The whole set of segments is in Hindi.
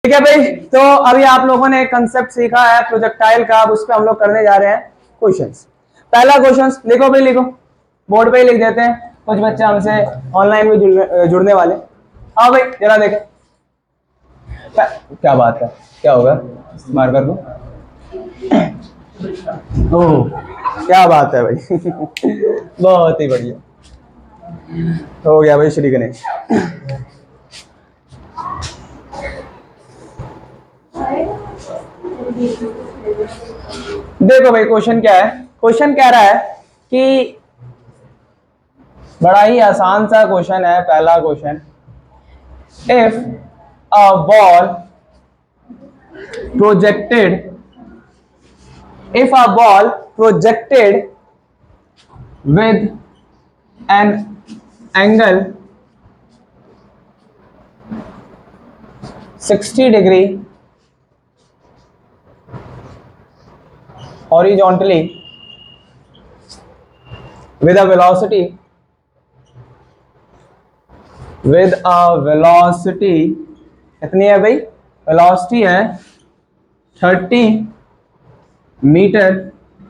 ठीक है भाई, तो अभी आप लोगों ने एक कंसेप्ट सीखा है प्रोजेक्टाइल का, अब उस पर हम लोग करने जा रहे हैं क्वेश्चंस। पहला क्वेश्चन लिखो भाई, लिखो बोर्ड पे ही लिख देते हैं, कुछ बच्चे हमसे ऑनलाइन भी जुड़ने वाले। हाँ भाई जरा देखें, क्या बात है, क्या होगा मार्कर को। ओह क्या बात है भाई बहुत ही बढ़िया हो गया भाई, श्री गणेश। देखो भाई क्वेश्चन क्या है, क्वेश्चन कह रहा है कि बड़ा ही आसान सा क्वेश्चन है। पहला question, if a ball projected, if a ball projected with an angle 60 degree horizontally with a velocity कितनी है भाई, वेलोसिटी है 30 metre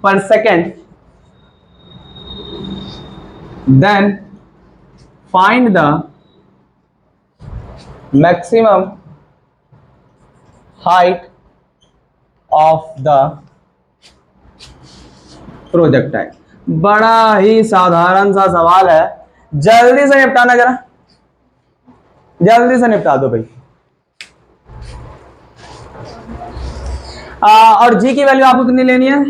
per second, then find the maximum height of the projectile। बड़ा ही साधारण सा सवाल है, जल्दी से निपटाना, जरा जल्दी से निपटा दो भाई। और जी की वैल्यू आपको कितनी लेनी है,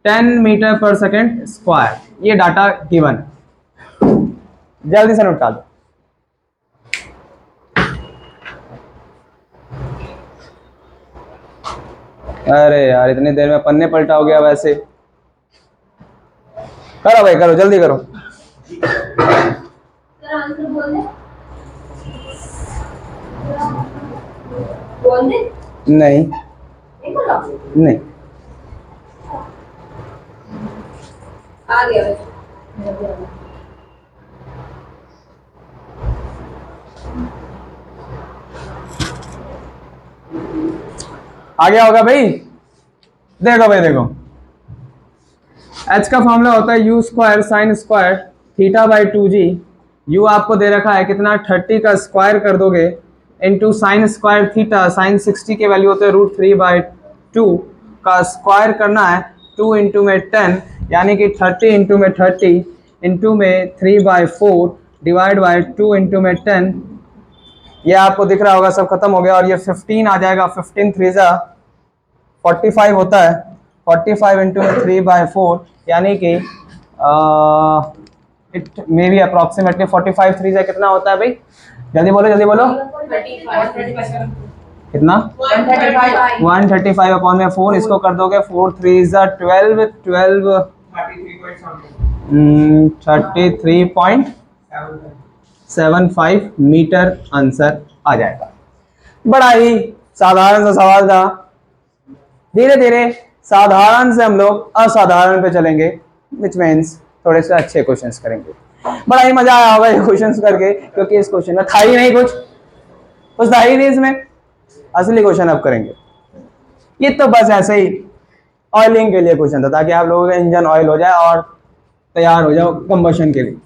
10 मीटर पर सेकेंड स्क्वायर, ये डाटा गिवन है, जल्दी से निपटा दो। अरे यार इतनी देर में पन्ने पलटा हो गया वैसे। करो भाई करो, जल्दी करो। नहीं नहीं आ गया होगा भाई। देखो भाई देखो, h का फॉर्मूला होता है u square sign square theta by 2g। u आपको दे रखा है कितना, 30 का स्क्वायर कर दोगे into sine square theta, sine 60 की वैल्यू होते है √3/2 का स्क्वायर करना है, 2 इंटू में 10 यानी कि 30 इंटू में 30 इंटू में 3/4 डिवाइड बाई 2 इंटू में 10। ये आपको दिख रहा होगा, सब खत्म हो गया और ये 15 आ जाएगा, 15 3 45 होता है, 45 इंटू में 3/4 यानी कि इट मे बी अप्रोक्सीमेटली 45 3 कितना होता है भाई, जल्दी बोलो जल्दी बोलो। कितना, 135 अपॉन में 4, इसको कर दोगे 4 3 12 12 33.75 मीटर आंसर आ जाएगा। बड़ा ही साधारण सा सवाल था, धीरे धीरे साधारण से हम लोग असाधारण पे चलेंगे, विच मीन्स थोड़े से अच्छे क्वेश्चंस करेंगे। बड़ा ही मजा आया होगा ये क्वेश्चंस करके, क्योंकि इस क्वेश्चन में था ही नहीं कुछ था ही नहीं इसमें। असली क्वेश्चन अब करेंगे, ये तो बस ऐसे ही ऑयलिंग के लिए क्वेश्चन था, ताकि आप लोगों का इंजन ऑयल हो जाए और तैयार हो जाओ कंबशन के लिए।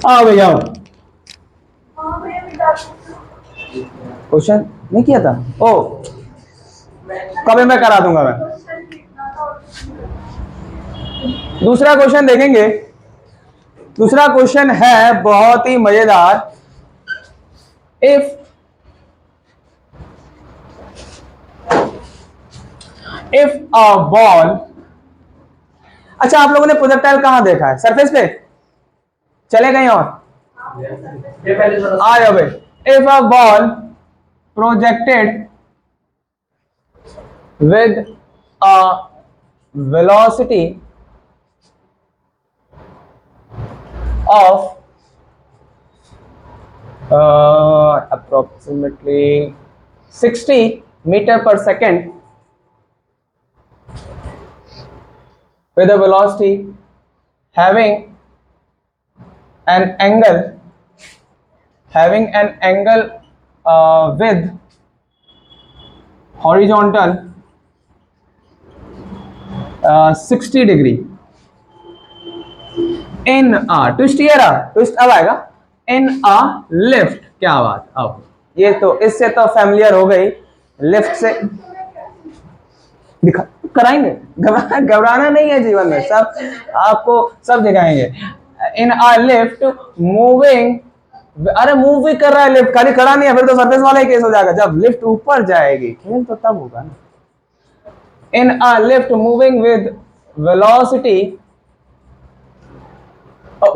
आओ भैया क्वेश्चन नहीं किया था, ओ कभी मैं करा दूंगा मैं। दूसरा क्वेश्चन देखेंगे, दूसरा क्वेश्चन है बहुत ही मजेदार। इफ अ बॉल, अच्छा आप लोगों ने प्रोजेक्टाइल कहां देखा है, सरफेस पे चले गए और आ जाओ भाई। If a ball projected with a velocity of approximately 60 meter per second with a velocity having an angle having an angle with horizontal 60 degree in twist, ये रहा ट्विस्ट, अब आएगा इन अ लिफ्ट। क्या बात, अब ये तो इससे तो फैमिलियर हो गई, लिफ्ट से दिखा कराएंगे, घबराना नहीं है जीवन में, सब आपको सब दिखाएंगे। इन अ लिफ्ट मूविंग, अरे मूव भी कर रहा है लिफ्ट, खाली खड़ा नहीं है, फिर तो सर्विस वाला ही केस हो जाएगा। जब लिफ्ट ऊपर जाएगी खेल तो तब होगा ना। In a lift moving with velocity,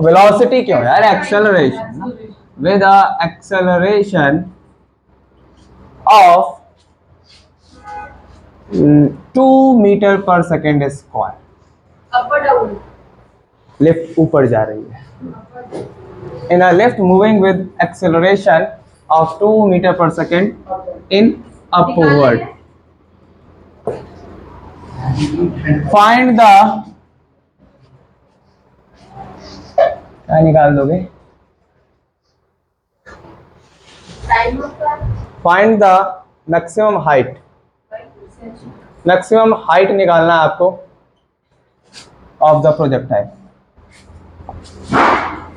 velocity क्यों यार, acceleration, with a acceleration of 2 metre per second square. Up और डाउन, लिफ्ट ऊपर जा रही है। In a lift moving with acceleration of 2 metre per second in upward, find the, क्या निकाल दोगे, टाइम होता find the maximum height, maximum height निकालना है आपको ऑफ द प्रोजेक्टाइल।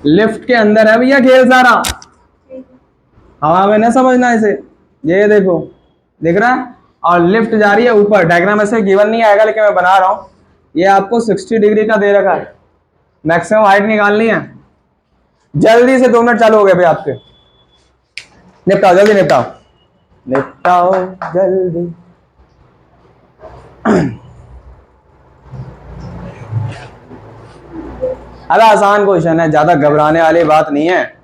लिफ्ट के अंदर है भैया खेल सारा, हवा में ना समझना इसे, ये देखो दिख रहा है, और लिफ्ट जा रही है ऊपर। डायग्राम ऐसे गिवन नहीं आएगा लेकिन मैं बना रहा हूं, ये आपको 60 डिग्री का दे रखा है, मैक्सिमम हाइट निकालनी है। जल्दी से 2 मिनट चालू हो गए भाई आपके, निपटाओ जल्दी, निपटाओ निपटाओ जल्दी। अरे आसान क्वेश्चन है, ज्यादा घबराने वाली बात नहीं है।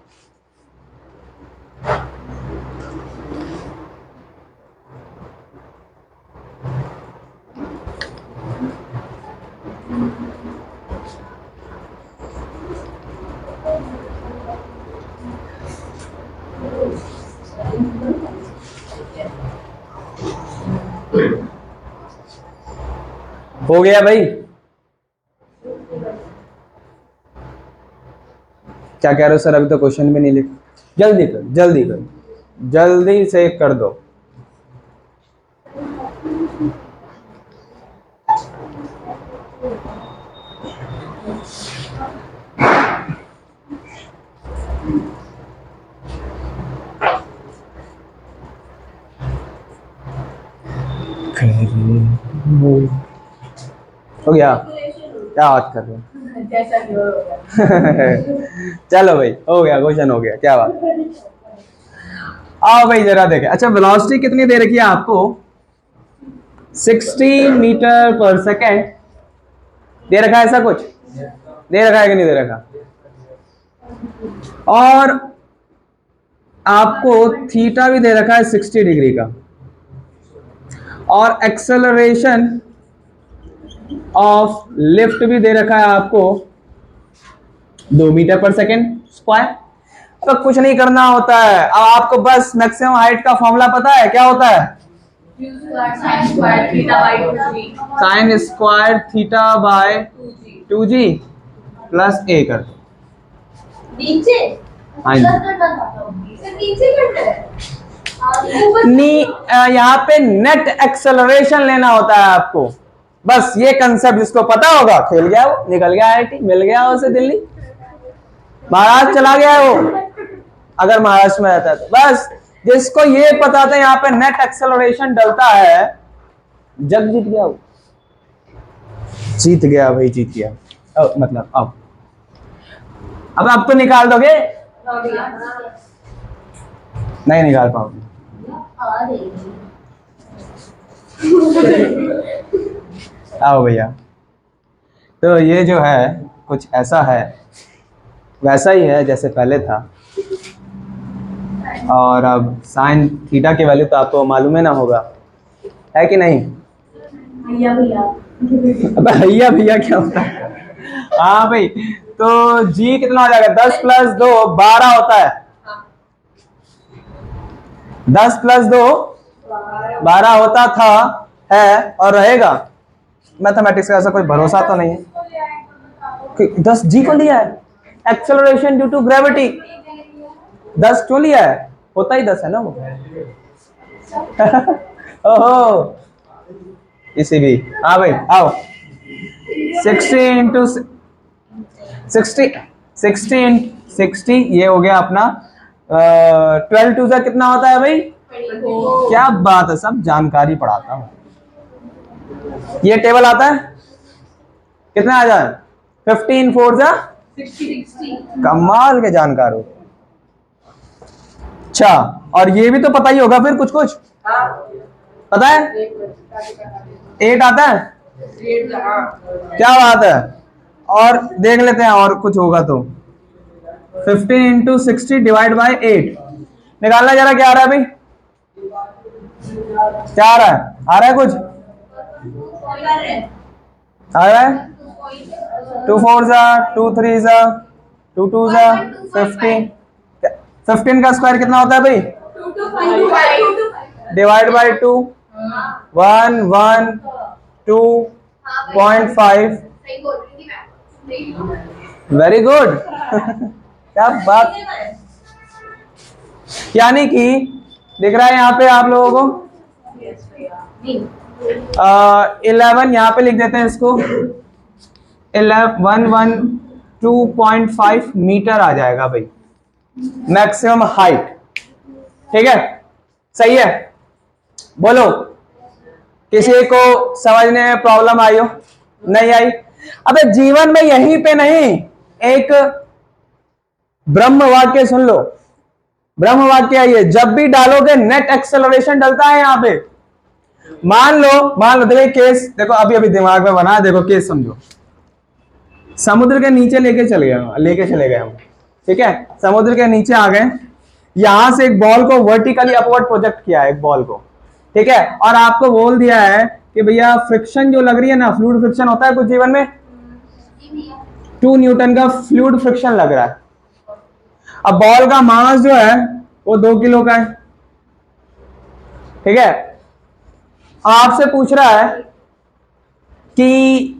हो गया भाई, क्या कह रहे हो सर, अभी तो क्वेश्चन भी नहीं लिख, जल्दी कर, जल्दी कर, जल्दी से कर दो। हो गया, क्या बात कर रहे हो। जैसा भी हो। चलो भाई हो गया, क्वेश्चन हो गया, क्या बात। आओ भाई जरा देखें, अच्छा वेलोसिटी कितनी दे रखी है आपको, 60 मीटर पर सेकेंड दे रखा है, ऐसा कुछ दे रखा है कि नहीं दे रखा, और आपको थीटा भी दे रखा है 60 डिग्री का, और एक्सेलरेशन ऑफ लिफ्ट भी दे रखा है आपको 2 मीटर पर सेकेंड स्क्वायर। तो कुछ नहीं करना होता है, अब आपको बस मैक्सिमम हाइट का फॉर्मूला पता है, क्या होता है, sign square theta by 2g plus a कर दो नीचे। हाँ नीचे करना है। यहाँ पे नेट एक्सेलरेशन लेना होता है आपको, बस ये कंसेप्ट जिसको पता होगा खेल गया, वो निकल गया आईआईटी, मिल गया उसे दिल्ली, महाराष्ट्र चला गया वो, अगर महाराष्ट्र में रहता है तो। बस जिसको ये पता था यहाँ पे नेट एक्सेलरेशन डलता है, जग जीत गया वो, जीत गया भाई, जीत गया। मतलब अब तो निकाल दोगे, नहीं निकाल पाओगे। आओ भैया, तो ये जो है कुछ ऐसा है, वैसा ही है जैसे पहले था, और अब साइन थीटा की वैल्यू तो आपको मालूम है ना होगा, है कि नहीं। भैया भैया, अब भैया भैया क्या होता है, हाँ भाई, तो जी कितना हो जाएगा, 10 + 2 12 होता है, 10 + 2 12 होता था, है और रहेगा। मैथमेटिक्स का ऐसा कोई भरोसा तो नहीं है कि 10 जी को लिया है, एक्सेलरेशन ड्यू टू ग्रेविटी, 10 क्यों लिया है? होता ही 10 है ना वो। ओहो, इसी भी। हाँ भाई आओ। 60 60 ये हो गया अपना। 12 टू सा कितना होता है भाई? क्या बात है, सब जानकारी पढ़ाता हूँ। ये टेबल आता है कितना आ जाए? 15 4 जा 60 कमाल के जानकार हो। अच्छा, और ये भी तो पता ही होगा फिर कुछ कुछ पता है? 8 आता है, क्या बात है। और देख लेते हैं और कुछ होगा तो। 15 इंटू 60 डिवाइड बाई 8 निकालना जरा, क्या आ रहा है भाई? क्या आ रहा है? आ रहा है कुछ? आ रहा है? 2 4 जा 2 3 जा 2 2 जा 15। 15 का स्क्वायर कितना होता है भाई? Divide by 2 1 1 2.5। Very good. क्या बात। यानी कि दिख रहा है यहाँ पे आप लोगों को 11 यहाँ पे लिख देते हैं इसको। 112.5 मीटर आ जाएगा भाई मैक्सिमम हाइट। ठीक है, सही है। बोलो, किसी को समझने में प्रॉब्लम आई हो? नहीं आई? अबे जीवन में यहीं पे नहीं, एक ब्रह्म वाक्य सुन लो। ब्रह्म वाक्य है ये, जब भी डालोगे नेट एक्सेलरेशन डलता है यहाँ पे। मान लो देखो केस, देखो अभी अभी दिमाग में बना, देखो केस समझो। समुद्र के नीचे लेके चले गए हम। ठीक है, समुद्र के नीचे आ गए, यहां से एक बॉल को वर्टिकली अपवर्ड प्रोजेक्ट किया है, एक बॉल को। ठीक है, और आपको बोल दिया है कि भैया फ्रिक्शन जो लग रही है ना, फ्लूइड फ्रिक्शन होता है कुछ जीवन में, 2 न्यूटन का फ्लूइड फ्रिक्शन लग रहा है। अब बॉल का मास जो है वो 2 किलो का है। ठीक है, आपसे पूछ रहा है कि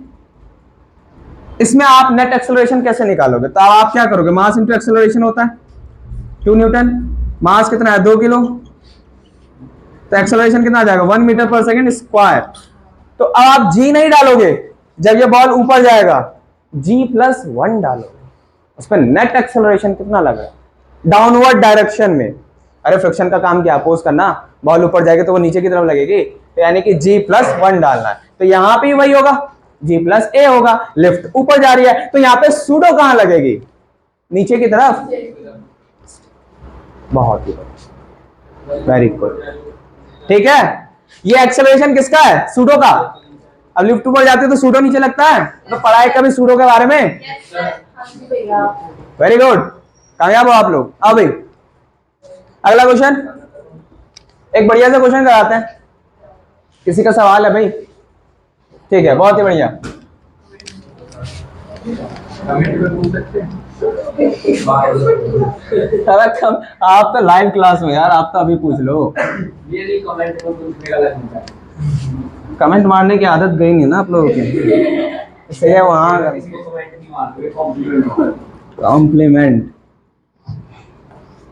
इसमें आप नेट एक्सेलरेशन कैसे निकालोगे? तो आप क्या करोगे? मास इंटू एक्सेलरेशन होता है 2 न्यूटन, मास कितना है? 2 किलो, तो एक्सेलरेशन कितना आ जाएगा? 1 मीटर पर सेकेंड स्क्वायर। तो अब आप जी नहीं डालोगे, जब ये बॉल ऊपर जाएगा G+1 डालोगे, उस पर नेट एक्सेलरेशन कितना लग रहा है? डाउनवर्ड डायरेक्शन में। अरे फ्रिक्शन का काम क्या? अपोज करना। बॉल ऊपर जाएगी तो वो नीचे की तरफ लगेगी, तो यानी कि G+1 डालना है। तो यहां पे वही होगा, G+A होगा। लिफ्ट ऊपर जा रही है तो यहां पे सूडो कहां लगेगी? नीचे की तरफ। बहुत ही वेरी गुड। ठीक है, ये एक्सेलरेशन किसका है? सूडो का। अब लिफ्ट ऊपर जाती है तो सूडो नीचे लगता है, तो पढ़ाई कभी सूडो के बारे में। वेरी गुड, कामयाब हो आप लोग। अब भाई अगला क्वेश्चन, एक बढ़िया सा क्वेश्चन कराते हैं। किसी का सवाल है भाई? ठीक है, बहुत ही बढ़िया। अरे कम, आप तो लाइव क्लास में यार, आप तो अभी पूछ लो। कमेंट मारने की आदत गई नहीं ना आप लोगों की, इसलिए वहां कॉम्प्लीमेंट।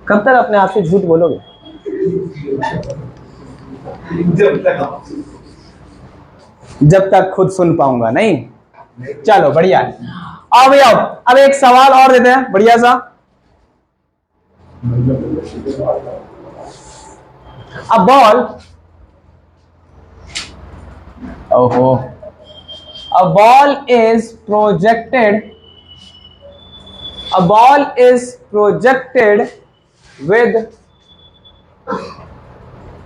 कब तक अपने आप से झूठ बोलोगे? जब तक खुद सुन पाऊंगा नहीं। चलो बढ़िया है। आओ भैया, अब एक सवाल और देते हैं बढ़िया सा। अ बॉल, ओहो, a ball is projected with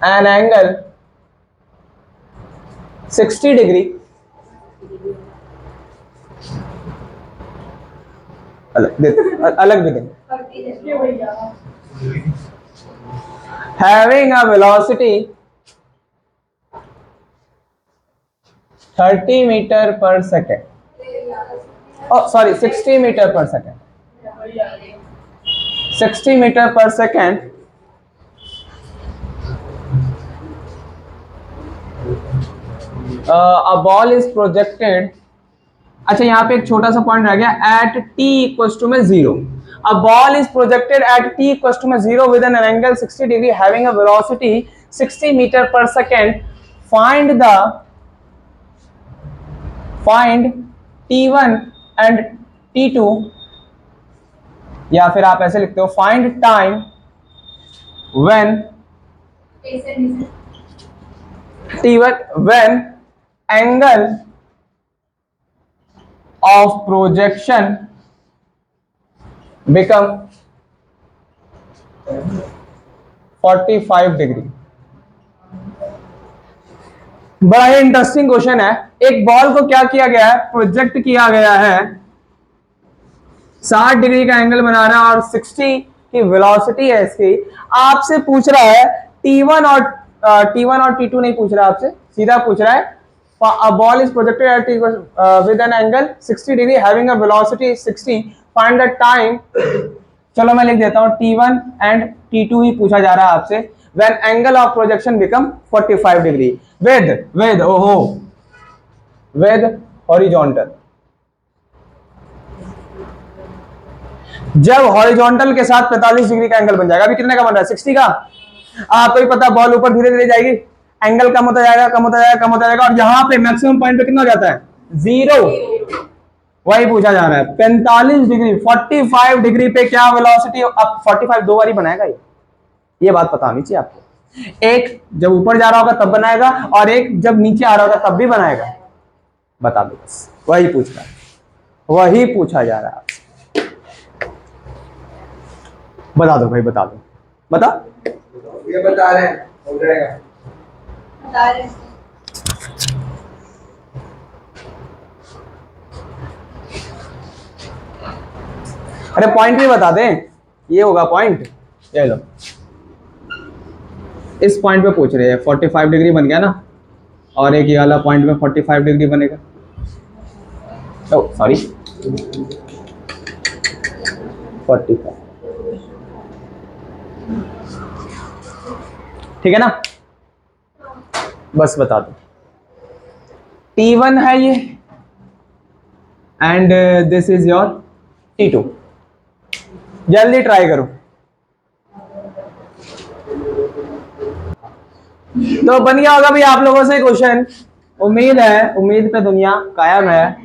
an angle 60 degree अलग भी देंगे, having a velocity 30 meter per second, oh sorry 60 meter per second, 60 meter per second, a ball is projected। अच्छा यहाँ पे एक छोटा सा पॉइंट रह गया, एट t इक्वल टू में 0। A ball is projected at t equals to 0 with an angle 60 degree having a velocity 60 meter per second. Find t1 and t2, या फिर आप ऐसे लिखते हो find time when t1 when angle of projection become 45 degree. बड़ा ही इंटरेस्टिंग क्वेश्चन है। एक बॉल को क्या किया गया है, प्रोजेक्ट किया गया है, 60 डिग्री का एंगल बना रहा है और 60 की वेलोसिटी है इसकी। आपसे पूछ रहा है T1 और T2 नहीं पूछ रहा आपसे, सीधा पूछ रहा है a ball is projected at with an angle 60 degree having a velocity 60, find the time। चलो मैं लिख देता हूं T1 and T2 ही पूछा जा रहा है आपसे। when angle of projection become 45 degree with horizontal। जब हॉरिजॉन्टल के साथ 45 डिग्री का एंगल बन जाएगा। अभी कितने का बन रहा है, 60 का। आपको भी पता बॉल ऊपर धीरे धीरे जाएगी, एंगल कम होता जाएगा कम होता जाएगा कम होता जाएगा और यहाँ पे मैक्सिमम पॉइंट पे कितना हो जाता है, 0। वही पूछा जा रहा है 45 डिग्री 45 डिग्री पे क्या वेलोसिटी। अब 45 दो बार ही बनाएगा ये बात पता होनी चाहिए आपको। एक जब ऊपर जा रहा होगा तब बनाएगा और एक जब नीचे आ रहा होगा तब भी बनाएगा। बता दो, बस वही पूछ रहा है, वही पूछा जा रहा है। बता दो भाई, बता दो, बता। ये बता रहे हैं, हो जाएगा। बता रहे हैं। अरे पॉइंट भी बता दें, ये होगा पॉइंट। ये लो, इस पॉइंट पे पूछ रहे हैं 45 डिग्री बन गया ना, और एक ये वाला पॉइंट में 45 डिग्री बनेगा। ओ सॉरी 45, ठीक है ना। बस बता दो T1 है ये and this is your T2। जल्दी ट्राई करो। तो बन गया होगा भाई आप लोगों से क्वेश्चन। उम्मीद है, उम्मीद पे दुनिया कायम है,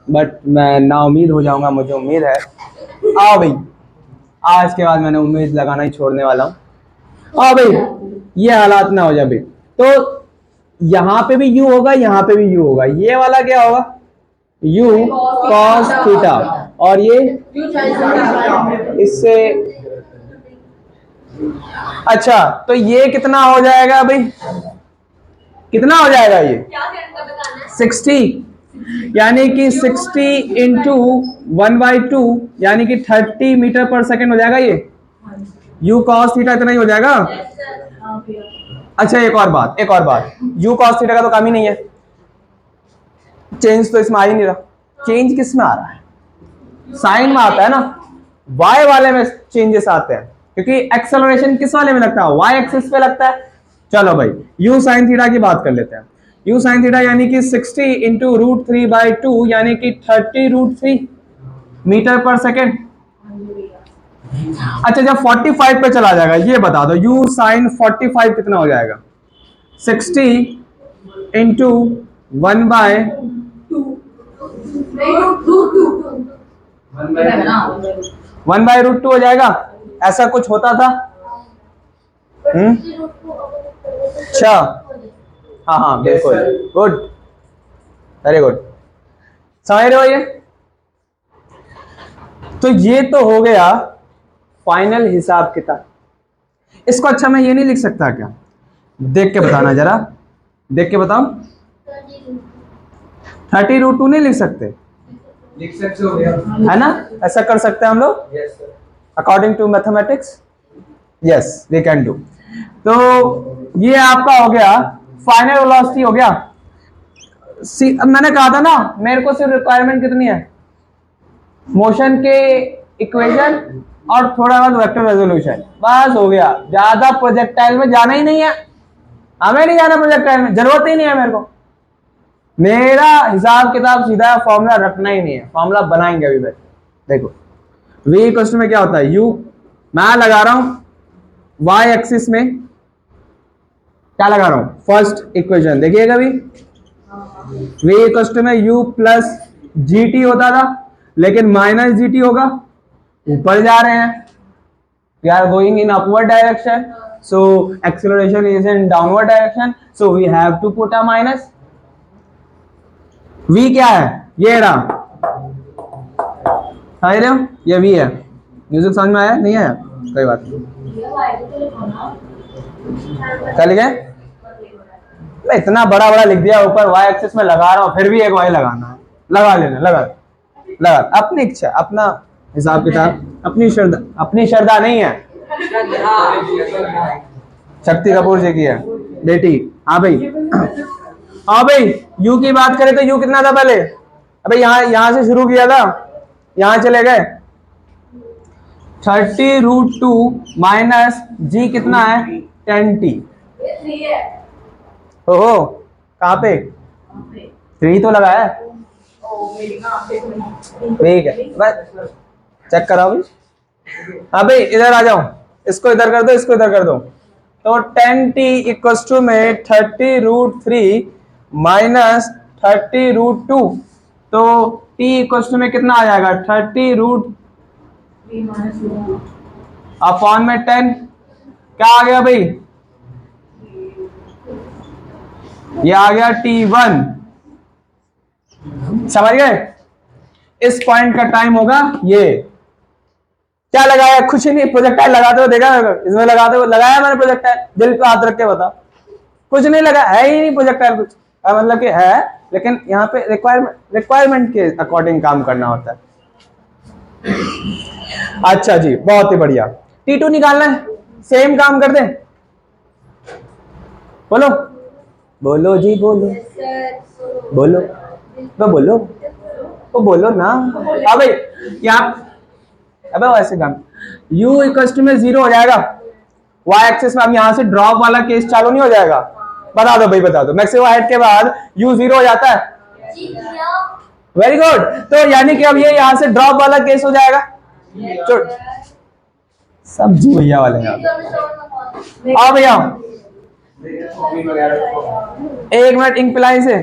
बट मैं ना उम्मीद हो जाऊंगा, मुझे उम्मीद है। आओ भाई, आज के बाद मैंने उम्मीद लगाना ही छोड़ने वाला हूं। आओ भाई, ये हालात ना हो जाए भाई। तो यहां पे भी u होगा, यहां पे भी u होगा। ये वाला क्या होगा, u cos थीटा, और ये इससे। अच्छा, तो ये कितना हो जाएगा भाई, कितना हो जाएगा ये, 60, यानी कि 60 इंटू 1/2 यानी कि 30 मीटर पर सेकेंड हो जाएगा ये। u cos थीटा इतना ही हो जाएगा। अच्छा, एक और बात, u cos थीटा का तो काम ही नहीं है, चेंज तो इसमें आ ही नहीं रहा। चेंज किस में आ रहा है, साइन में आता है ना, y वाले में चेंजेस आते हैं, क्योंकि एक्सेलरेशन किस वाले में लगता है, y एक्सिस पे लगता है। चलो भाई, u sin थीटा की बात कर लेते हैं। u sin थीटा यानी कि 60 इंटू √3/2 यानी कि 30√3 मीटर पर सेकेंड। अच्छा, जब 45 पे चला जाएगा ये बता दो, u sin 45 कितना हो जाएगा, 60 इंटू 1/√2 हो जाएगा। ऐसा कुछ होता था। अच्छा, हाँ बिल्कुल, गुड, वेरी गुड, समझ रहे हो ये। तो ये तो हो गया फाइनल हिसाब किताब। इसको अच्छा मैं ये नहीं लिख सकता क्या, देख के बताना जरा, देख के बताओ। 30√2 नहीं लिख सकते, लिख सकते हो भैया, है ना, ऐसा कर सकते हैं हम लोग yes sir. According to mathematics. Yes, we can do. तो ये आपका हो गया फाइनल वेलोसिटी हो गया। अब मैंने कहा था ना, मेरे को सिर्फ रिक्वायरमेंट कितनी है, मोशन के इक्वेशन और थोड़ा बहुत वेक्टर रेजोल्यूशन, बस हो गया। ज्यादा प्रोजेक्टाइल में जाना ही नहीं है, हमें नहीं जाना प्रोजेक्टाइल में, जरूरत ही नहीं है मेरे को। मेरा हिसाब किताब सीधा, फॉर्मूला रखना ही नहीं है, फॉर्मूला बनाएंगे अभी बैठ। देखो v इक्वल टू में क्या होता है u, मैं लगा रहा हूं y एक्सिस में क्या लगा रहा हूं, फर्स्ट इक्वेशन देखिएगा भी, v इक्वल टू में u प्लस gt होता था, लेकिन माइनस gt होगा, ऊपर जा रहे हैं, we are going in upward direction, so acceleration is in downward direction, so we have to put a minus. v क्या है, ये रहा, समझ रहे हो, ये v है। म्यूजिक समझ में आया नहीं आया, कोई बात नहीं, क्या लिखे, मैं इतना बड़ा बड़ा लिख दिया ऊपर, y एक्सिस में लगा रहा हूं, फिर भी एक y लगाना है, लगा लेना, लगा अपनी इच्छा, अपना हिसाब किताब, अपनी श्रद्धा नहीं है, शक्ति कपूर जी की है बेटी। हाँ भाई, हाँ भाई, u की बात करें तो u कितना था पहले, अबे यहां से शुरू किया था, यहां चले गए, 30√2 माइनस g कितना है 10t, ओहो कहाँ पे 3 तो लगा है, ठीक है बस चेक कराओ भाई। हाँ भाई इधर आ जाओ, इसको इधर कर दो, इसको इधर कर दो, तो 10t इक्वल टू में 30√3 माइनस 30√2, तो t इक्वल टू में कितना आ जाएगा 30√3 अपॉन में 10, क्या आ गया भाई, ये आ गया t1, समझ गए, इस पॉइंट का टाइम होगा ये, क्या लगाया, कुछ नहीं, प्रोजेक्टाइल लगाते हुए देखा, इसमें लगाते हुए लगाया मैंने प्रोजेक्टाइल, दिल पे हाथ रख के बता, कुछ नहीं लगा, है ही नहीं प्रोजेक्टाइल कुछ, मतलब कि है, लेकिन यहाँ पे रिक्वायरमेंट के अकॉर्डिंग काम करना होता है। अच्छा जी, बहुत ही बढ़िया, T2 निकालना है, सेम काम कर दे, बोलो बोलो जी, बोलो बोलो तो बोलो, तो बोलो ना, हाँ भाई यहाँ, अबे वैसे काम, u इक्वल टू में 0 हो जाएगा, y एक्सिस में अब यहां से ड्रॉप वाला केस चालू नहीं हो जाएगा, बता दो भाई, बता दो, मैक्सिमम हाइट के बाद u 0 हो जाता है, वेरी गुड, तो यानी कि अब ये यहां से ड्रॉप वाला केस हो जाएगा, सब जी भैया वाले हैं, आओ भैया, एक मिनट इंक पिलाई से,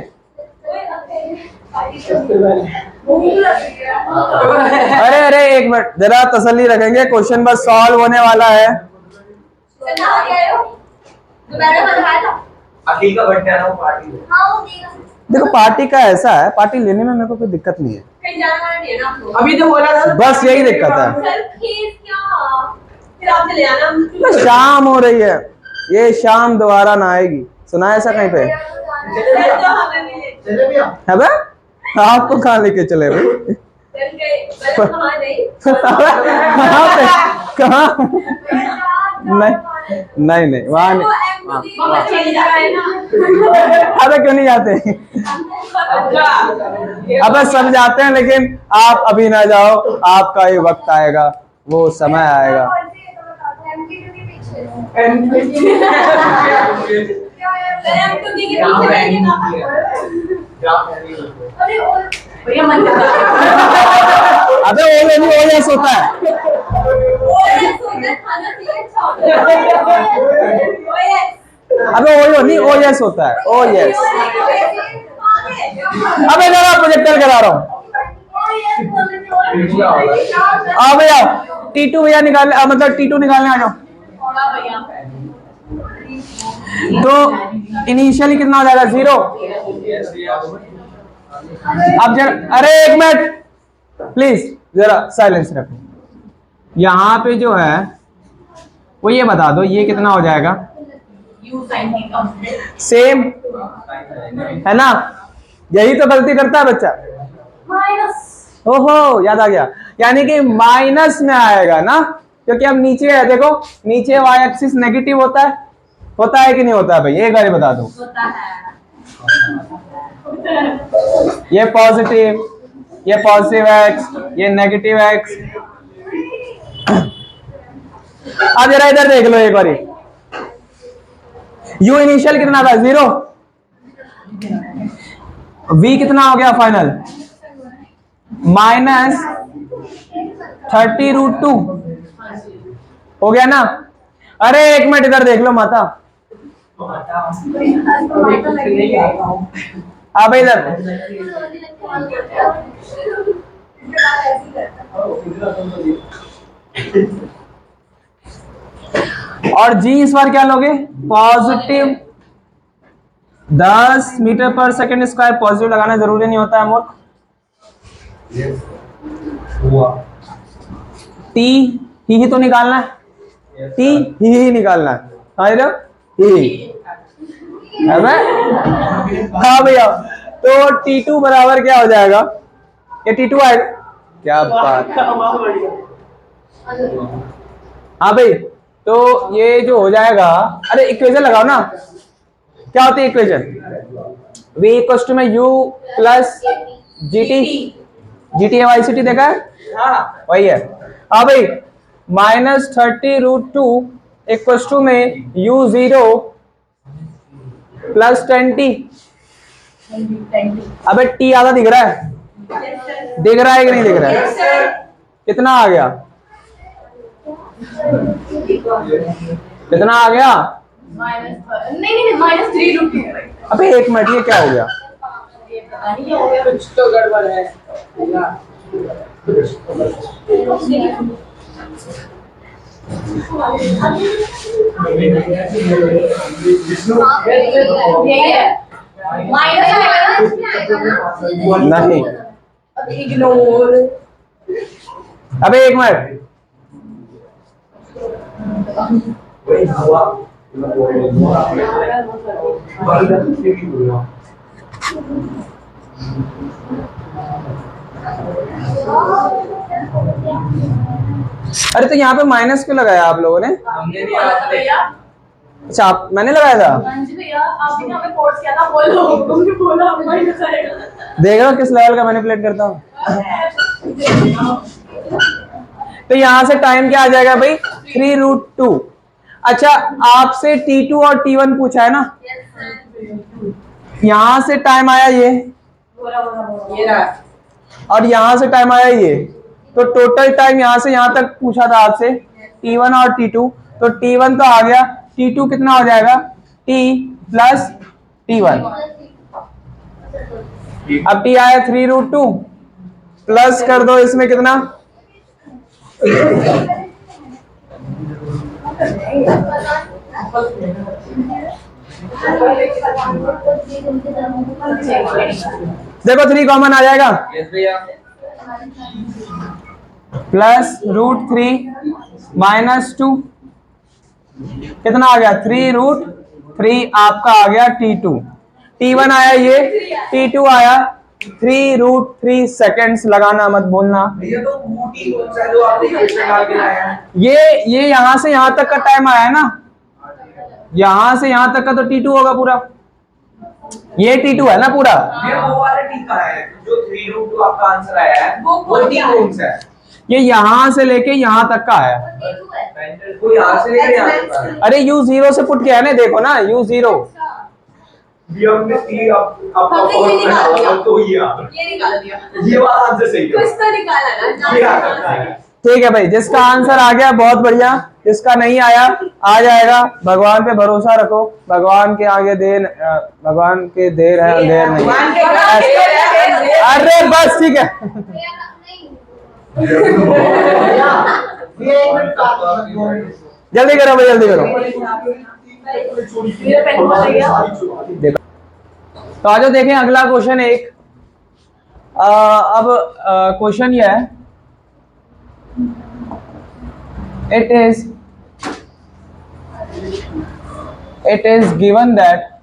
अरे अरे एक मिनट जरा तसल्ली रखेंगे, क्वेश्चन बस सॉल्व होने वाला है। अखिल का बर्थडे आ रहा हूँ, पार्टी देखो पार्टी का ऐसा है, पार्टी लेने में मेरे को कोई दिक्कत नहीं है, अभी तो बोला था, बस यही दिक्कत है, शाम हो रही है, ये शाम दोबारा ना आएगी, सुना है ऐसा कहीं पे, है बे? आपको कहाँ लेके चले भाई, कहाँ, नहीं नहीं वहाँ नहीं, अरे क्यों नहीं जाते, अबे सब जाते हैं, लेकिन आप अभी ना जाओ, आपका ये वक्त आएगा, वो समय आएगा, अबे ओएस होता है, अबे ओ नहीं ओएस होता है, ओएस, अबे जरा प्रोजेक्टर करा रहा हूँ, आ भैया T2 भैया निकालने, मतलब T2 निकालने आ जाओ, तो इनिशियली कितना हो जाएगा 0, अब जरा, अरे एक मिनट प्लीज जरा साइलेंस रखो, यहाँ पे जो है वो ये बता दो ये कितना हो जाएगा, सेम है ना, यही तो गलती करता है बच्चा, ओहो याद आ गया, यानी कि माइनस में आएगा ना, क्योंकि अब नीचे है, देखो नीचे y एक्सिस नेगेटिव होता है कि नहीं होता है भाई, एक बार बता दो, ये पॉजिटिव x, ये नेगेटिव x, अब जरा इधर देख लो एक बारी, u इनिशियल कितना था 0, v कितना हो गया फाइनल, माइनस 30√2 हो गया ना। अरे एक मिनट इधर देख लो माता। हाँ भाई इधर। और जी इस बार क्या लोगे? पॉजिटिव 10 मीटर पर सेकंड स्क्वायर। पॉजिटिव लगाना जरूरी नहीं होता है मूर्ख। टी ही तो निकालना है। टी ही निकालना है। ही हाँ भैया। तो T2 बराबर क्या हो जाएगा? ये T2 आएगा। क्या बात। हाँ भाई तो ये जो हो जाएगा, अरे इक्वेशन लगाओ ना। क्या होती है इक्वेशन? V इक्वल्स टू में U प्लस GT। GT है YCT देखा है? हाँ वही है। हाँ भाई -30√2 इक्वल्स टू में U0 प्लस 10T। अबे T आधा दिख रहा है? दिख रहा है कि नहीं दिख रहा है? कितना आ गया? कितना आ गया? नहीं -3√2। अबे एक मिनट, ये क्या हो गया? कुछ तो गड़बड़ है। यही है नहीं इग्नोर। अबे एक मिनट। अरे तो यहाँ पे माइनस क्यों लगाया आप लोगों ने? अच्छा मैंने लगाया था। देख रहे हो किस लेवल का मैनिपुलेट करता हूँ। तो यहाँ से टाइम क्या आ जाएगा भाई? 3√2। अच्छा आपसे T2 और T1 पूछा है ना? यहाँ से टाइम आया ये और यहाँ से टाइम आया ये, तो टोटल टाइम यहाँ से यहाँ तक पूछा था आपसे T1 और T2। तो T1 तो आ गया, T2 कितना हो जाएगा? T plus T1। अब T आया 3√2 प्लस कर दो इसमें कितना? देखो 3 कॉमन आ जाएगा। +√3 -2 कितना आ गया? 3√3 आपका आ गया T2। T1 आया ये, T2 आया 3√3 सेकेंड्स। लगाना मत बोलना। ये यहां से यहां तक का टाइम आया है ना, यहां से यहां तक का तो T2 होगा पूरा। ये T2 है ना पूरा। ये वो वाला टी का है जो 3√2 आपका आंसर आया है, वो टी कौन सा है? ये यहां से लेके यहां तक का आया। वो यहाँ से लेके यहाँ तक है। अरे U0 से पुट किया है ना, देखो ना U0। ये हमने टी आपका हमने ये निकाल दिया। तो ये निकाल दिया। ये वाला आंसर सही है। कुछ तो निकाला ना। ये आ सकता है। ठीक है भाई, जिसका आंसर आ गया बहुत बढ़िया, जिसका नहीं आया आ जाएगा। भगवान पे भरोसा रखो, भगवान के आगे देर, भगवान के देर है अंधेर नहीं। अरे बस ठीक है। जल्दी करो भाई, जल्दी करो। देखो तो आज देखें अगला क्वेश्चन एक। अब क्वेश्चन यह है, it is given that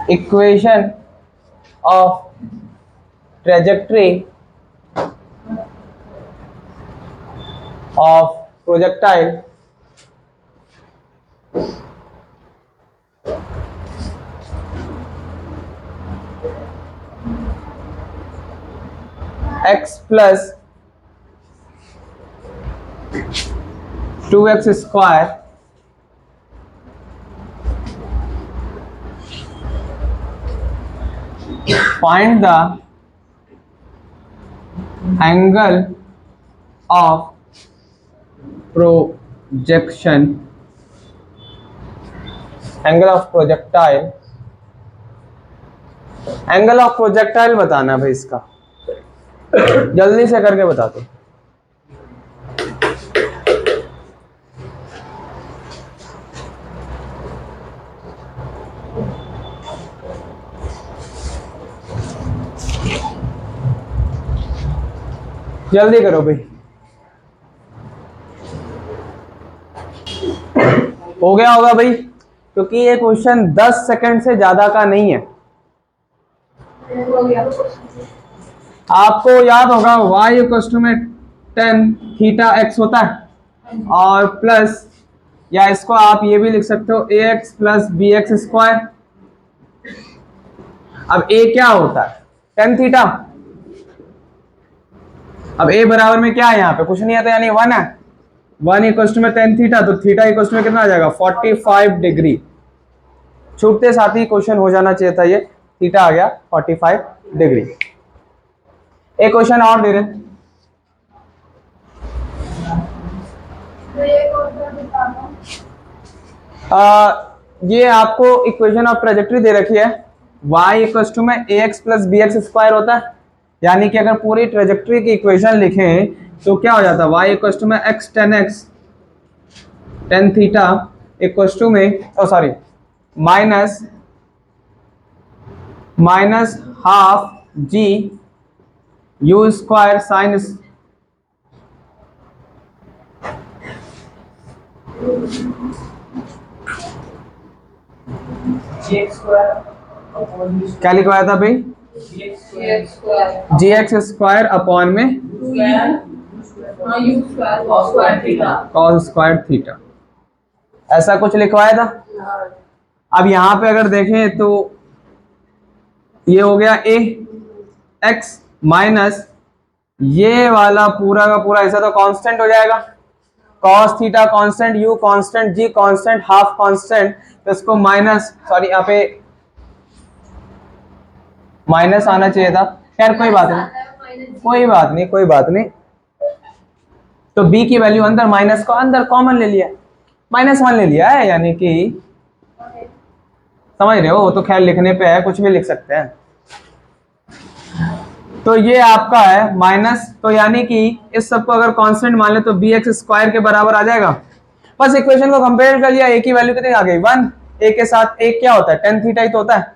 equation of trajectory of projectile x plus 2x square find the angle of projection, angle of projectile, angle of projectile बताना भाई इसका, जल्दी से करके बता दो। जल्दी करो भाई, हो गया होगा भाई, क्योंकि ये क्वेश्चन 10 सेकंड से ज्यादा का नहीं है। हो गया। आपको याद होगा y इक्वल में tan थीटा x होता है, और प्लस, या इसको आप ये भी लिख सकते हो ax प्लस bx स्क्वायर। अब a क्या होता है? tan theta. अब a बराबर में क्या है, यहाँ पे कुछ नहीं आता, यानी 1 है। 1 इक्वल में tan थीटा, तो थीटा इक्वल में कितना आ जाएगा? 45 डिग्री। छूटते साथ ही क्वेश्चन हो जाना चाहिए था, ये थीटा आ गया 45 डिग्री। एक क्वेश्चन और दे रहे, ये आपको इक्वेशन ऑफ ट्रेजेक्टरी दे रखी है, y इक्वल में ax प्लस bx स्क्वायर होता है, यानी कि अगर पूरी ट्रेजेक्टरी की इक्वेशन लिखें तो क्या हो जाता है? y इक्वल में x tan x tan theta equal में minus half g u square sine क्या लिखवाया था भाई? जी एक्स स्क्वायर अपॉन में कॉस स्क्वायर थीटा, ऐसा कुछ लिखवाया था। अब यहाँ पे अगर देखें तो ये हो गया ए एक्स माइनस ये वाला पूरा का पूरा ऐसा तो कांस्टेंट हो जाएगा, cos theta constant, U constant, G constant, half constant, तो इसको माइनस, सॉरी यहाँ पे माइनस आना चाहिए था, खैर कोई बात नहीं, कोई बात नहीं। तो b की वैल्यू अंदर, माइनस को अंदर कॉमन ले लिया, -1 ले लिया है, यानी कि समझ रहे हो, वो तो खैर लिखने पे है, कुछ भी लिख सकते हैं। तो ये आपका है माइनस, तो यानी कि इस सबको अगर कांस्टेंट मान ले तो bx स्क्वायर के बराबर आ जाएगा। बस इक्वेशन को कंपेयर कर लिया, a की वैल्यू कितनी आ गई? 1, a के साथ a क्या होता है? tan थीटा ही तो होता है,